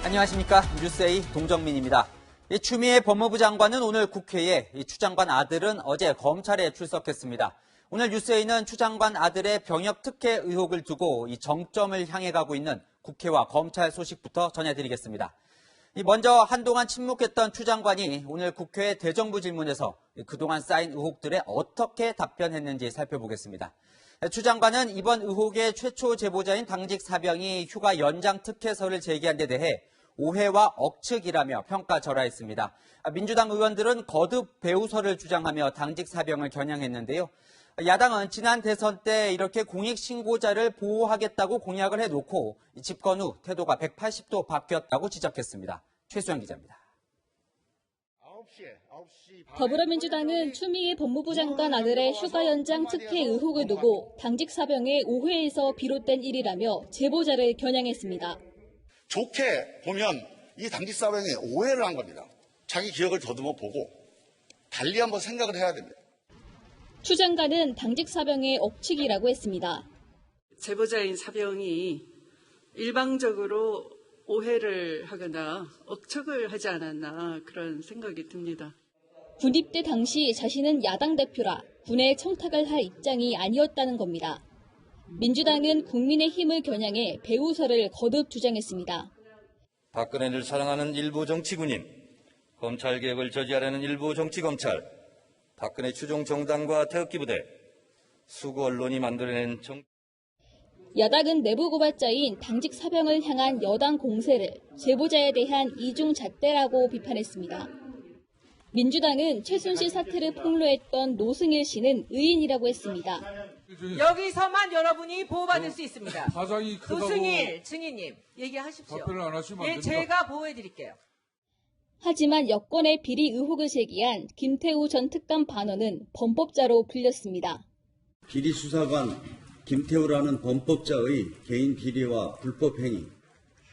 안녕하십니까. 뉴스A 동정민입니다. 추미애 법무부 장관은 오늘 국회에, 추 장관 아들은 어제 검찰에 출석했습니다. 오늘 뉴스A는 추 장관 아들의 병역 특혜 의혹을 두고 정점을 향해 가고 있는 국회와 검찰 소식부터 전해드리겠습니다. 먼저 한동안 침묵했던 추 장관이 오늘 국회 대정부 질문에서 그동안 쌓인 의혹들에 어떻게 답변했는지 살펴보겠습니다. 추 장관은 이번 의혹의 최초 제보자인 당직 사병이 휴가 연장 특혜서를 제기한 데 대해 오해와 억측이라며 평가절하했습니다. 민주당 의원들은 거듭 배우설을 주장하며 당직 사병을 겨냥했는데요. 야당은 지난 대선 때 이렇게 공익신고자를 보호하겠다고 공약을 해놓고 집권 후 태도가 180도 바뀌었다고 지적했습니다. 최수영 기자입니다. 더불어민주당은 추미애 법무부 장관 아들의 휴가 연장 특혜 의혹을 두고 당직 사병의 오해에서 비롯된 일이라며 제보자를 겨냥했습니다. 좋게 보면 이 당직 사병이 오해를 한 겁니다. 자기 기억을 더듬어 보고 달리 한번 생각을 해야 됩니다. 추 장관은 당직 사병의 억측이라고 했습니다. 제보자인 사병이 일방적으로 오해를 하거나 억측을 하지 않았나 그런 생각이 듭니다. 군입대 당시 자신은 야당 대표라 군에 청탁을 할 입장이 아니었다는 겁니다. 민주당은 국민의힘을 겨냥해 배우설을 거듭 주장했습니다. 박근혜를 사랑하는 일부 정치군인, 검찰개혁을 저지하려는 일부 정치검찰, 박근혜 추종 정당과 태극기 부대, 수구 언론이 만들어낸 야당은 내부 고발자인 당직 사병을 향한 여당 공세를 제보자에 대한 이중잣대라고 비판했습니다. 민주당은 최순실 사태를 폭로했던 노승일 씨는 의인이라고 했습니다. 여기서만 여러분이 보호받을 수 있습니다. 사장이 크다고 노승일 증인님 얘기하십시오. 답변을 안 하시면 안 예, 됩니다. 제가 보호해드릴게요. 하지만 여권의 비리 의혹을 제기한 김태우 전 특감 반원은 범법자로 불렸습니다. 비리 수사관 김태우라는 범법자의 개인 비리와 불법 행위.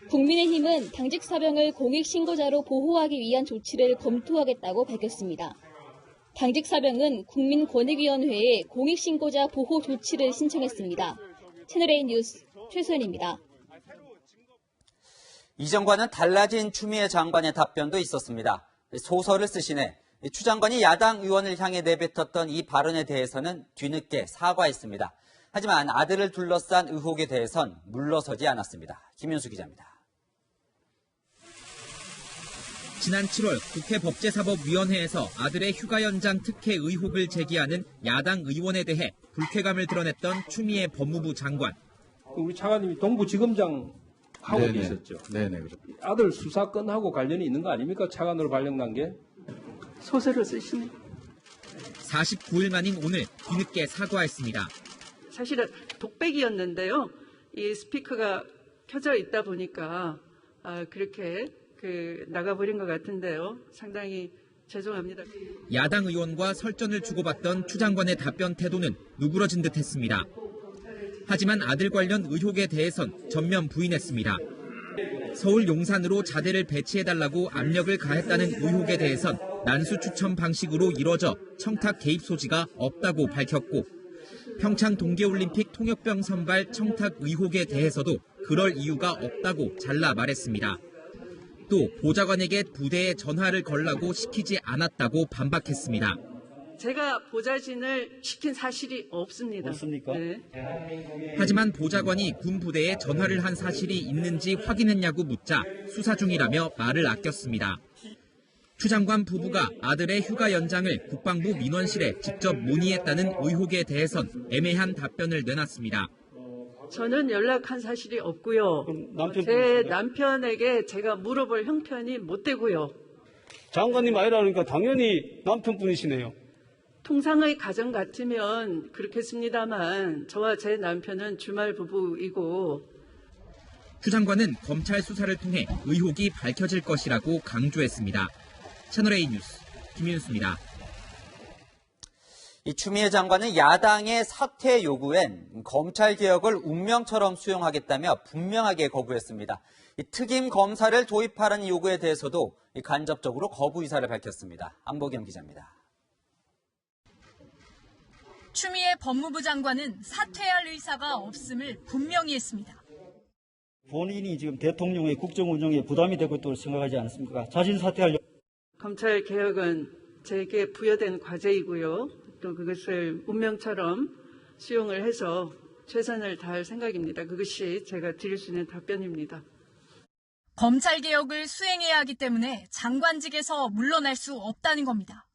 국민의힘은 당직 사병을 공익신고자로 보호하기 위한 조치를 검토하겠다고 밝혔습니다. 당직 사병은 국민권익위원회에 공익신고자 보호 조치를 신청했습니다. 채널A 뉴스 최수연입니다. 이전과는 달라진 추미애 장관의 답변도 있었습니다. 소설을 쓰시네 추 장관이 야당 의원을 향해 내뱉었던 이 발언에 대해서는 뒤늦게 사과했습니다. 하지만 아들을 둘러싼 의혹에 대해선 물러서지 않았습니다. 김윤수 기자입니다. 지난 7월 국회 법제사법위원회에서 아들의 휴가 연장 특혜 의혹을 제기하는 야당 의원에 대해 불쾌감을 드러냈던 추미애 법무부 장관. 우리 차관님이 동부지검장 하고 계셨죠? 네네. 그렇죠. 아들 수사건하고 관련이 있는 거 아닙니까? 차관으로 발령난 게? 소설을 쓰시네. 49일 만인 오늘 뒤늦게 사과했습니다. 사실은 독백이었는데요. 이 스피커가 켜져 있다 보니까 그렇게 나가버린 것 같은데요. 상당히 죄송합니다. 야당 의원과 설전을 주고받던 추 장관의 답변 태도는 누그러진 듯했습니다. 하지만 아들 관련 의혹에 대해선 전면 부인했습니다. 서울 용산으로 자대를 배치해달라고 압력을 가했다는 의혹에 대해선 난수 추천 방식으로 이뤄져 청탁 개입 소지가 없다고 밝혔고 평창 동계올림픽 통역병 선발 청탁 의혹에 대해서도 그럴 이유가 없다고 잘라 말했습니다. 또 보좌관에게 부대에 전화를 걸라고 시키지 않았다고 반박했습니다. 제가 보좌진을 시킨 사실이 없습니다. 없습니까? 네. 하지만 보좌관이 군 부대에 전화를 한 사실이 있는지 확인했냐고 묻자 수사 중이라며 말을 아꼈습니다. 추 장관 부부가 아들의 휴가 연장을 국방부 민원실에 직접 문의했다는 의혹에 대해선 애매한 답변을 내놨습니다. 저는 연락한 사실이 없고요. 제 남편에게 제가 물어볼 형편이 못 되고요. 장관님 아니라니까 당연히 남편분이시네요. 통상의 가정 같으면 그렇겠습니다만 저와 제 남편은 주말 부부이고 추 장관은 검찰 수사를 통해 의혹이 밝혀질 것이라고 강조했습니다. 채널A 뉴스 김윤수입니다. 이 추미애 장관은 야당의 사퇴 요구엔 검찰개혁을 운명처럼 수용하겠다며 분명하게 거부했습니다. 이 특임 검사를 도입하라는 요구에 대해서도 간접적으로 거부 의사를 밝혔습니다. 안보경 기자입니다. 추미애 법무부 장관은 사퇴할 의사가 없음을 분명히 했습니다. 본인이 지금 대통령의 국정 운영에 부담이 되고 있다고 생각하지 않습니까? 자진 사퇴하려고. 검찰 개혁은 제게 부여된 과제이고요. 또 그것을 운명처럼 수용을 해서 최선을 다할 생각입니다. 그것이 제가 드릴 수 있는 답변입니다. 검찰개혁을 수행해야 하기 때문에 장관직에서 물러날 수 없다는 겁니다.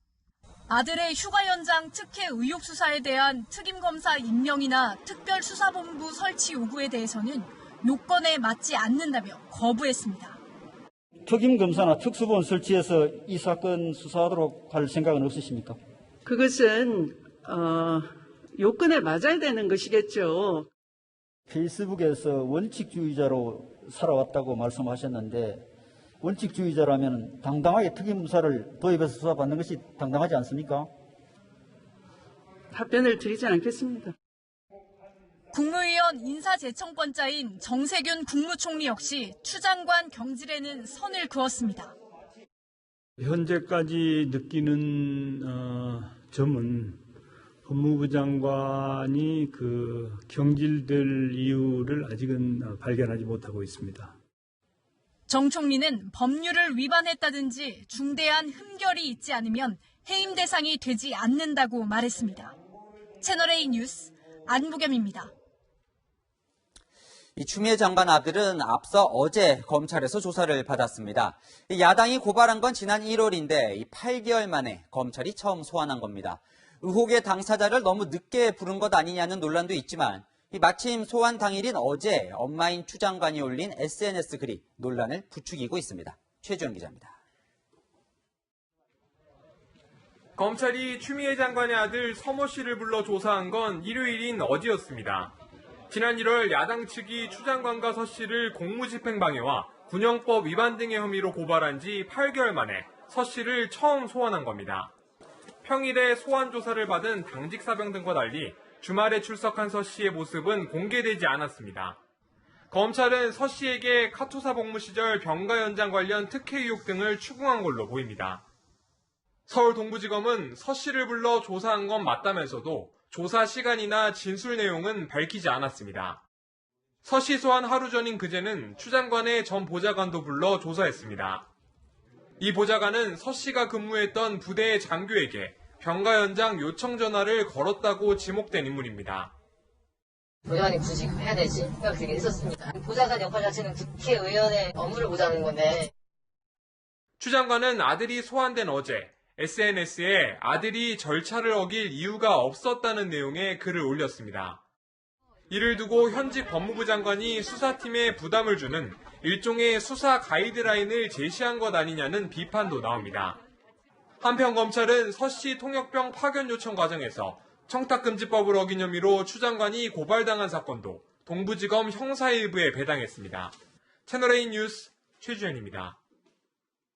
아들의 휴가 연장 특혜 의혹 수사에 대한 특임검사 임명이나 특별수사본부 설치 요구에 대해서는 요건에 맞지 않는다며 거부했습니다. 특임검사나 특수본 설치해서 이 사건 수사하도록 할 생각은 없으십니까? 그것은 요건에 맞아야 되는 것이겠죠. 페이스북에서 원칙주의자로 살아왔다고 말씀하셨는데 원칙주의자라면 당당하게 특임검사를 도입해서 수사받는 것이 당당하지 않습니까? 답변을 드리지 않겠습니다. 국무위원 인사재청권자인 정세균 국무총리 역시 추 장관 경질에는 선을 그었습니다. 현재까지 느끼는 점은 법무부 장관이 경질될 이유를 아직은 발견하지 못하고 있습니다. 정 총리는 법률을 위반했다든지 중대한 흠결이 있지 않으면 해임 대상이 되지 않는다고 말했습니다. 채널A 뉴스 안부겸입니다. 이 추미애 장관 아들은 앞서 어제 검찰에서 조사를 받았습니다. 야당이 고발한 건 지난 1월인데 8개월 만에 검찰이 처음 소환한 겁니다. 의혹의 당사자를 너무 늦게 부른 것 아니냐는 논란도 있지만 마침 소환 당일인 어제 엄마인 추 장관이 올린 SNS 글이 논란을 부추기고 있습니다. 최주영 기자입니다. 검찰이 추미애 장관의 아들 서모 씨를 불러 조사한 건 일요일인 어제였습니다. 지난 1월 야당 측이 추 장관과 서 씨를 공무집행방해와 군형법 위반 등의 혐의로 고발한 지 8개월 만에 서 씨를 처음 소환한 겁니다. 평일에 소환 조사를 받은 당직 사병 등과 달리 주말에 출석한 서 씨의 모습은 공개되지 않았습니다. 검찰은 서 씨에게 카투사 복무 시절 병가 연장 관련 특혜 의혹 등을 추궁한 걸로 보입니다. 서울 동부지검은 서 씨를 불러 조사한 건 맞다면서도 조사 시간이나 진술 내용은 밝히지 않았습니다. 서 씨 소환 하루 전인 그제는 추 장관의 전 보좌관도 불러 조사했습니다. 이 보좌관은 서 씨가 근무했던 부대의 장교에게 병가 연장 요청 전화를 걸었다고 지목된 인물입니다. 보좌관이 굳이 해야 되지? 그게 있었습니다. 보좌관 역할 자체는 국회의원의 업무를 보자는 건데. 추 장관은 아들이 소환된 어제 SNS에 아들이 절차를 어길 이유가 없었다는 내용의 글을 올렸습니다. 이를 두고 현직 법무부 장관이 수사팀에 부담을 주는 일종의 수사 가이드라인을 제시한 것 아니냐는 비판도 나옵니다. 한편 검찰은 서 씨 통역병 파견 요청 과정에서 청탁금지법을 어긴 혐의로 추 장관이 고발당한 사건도 동부지검 형사일부에 배당했습니다. 채널A 뉴스 최주현입니다.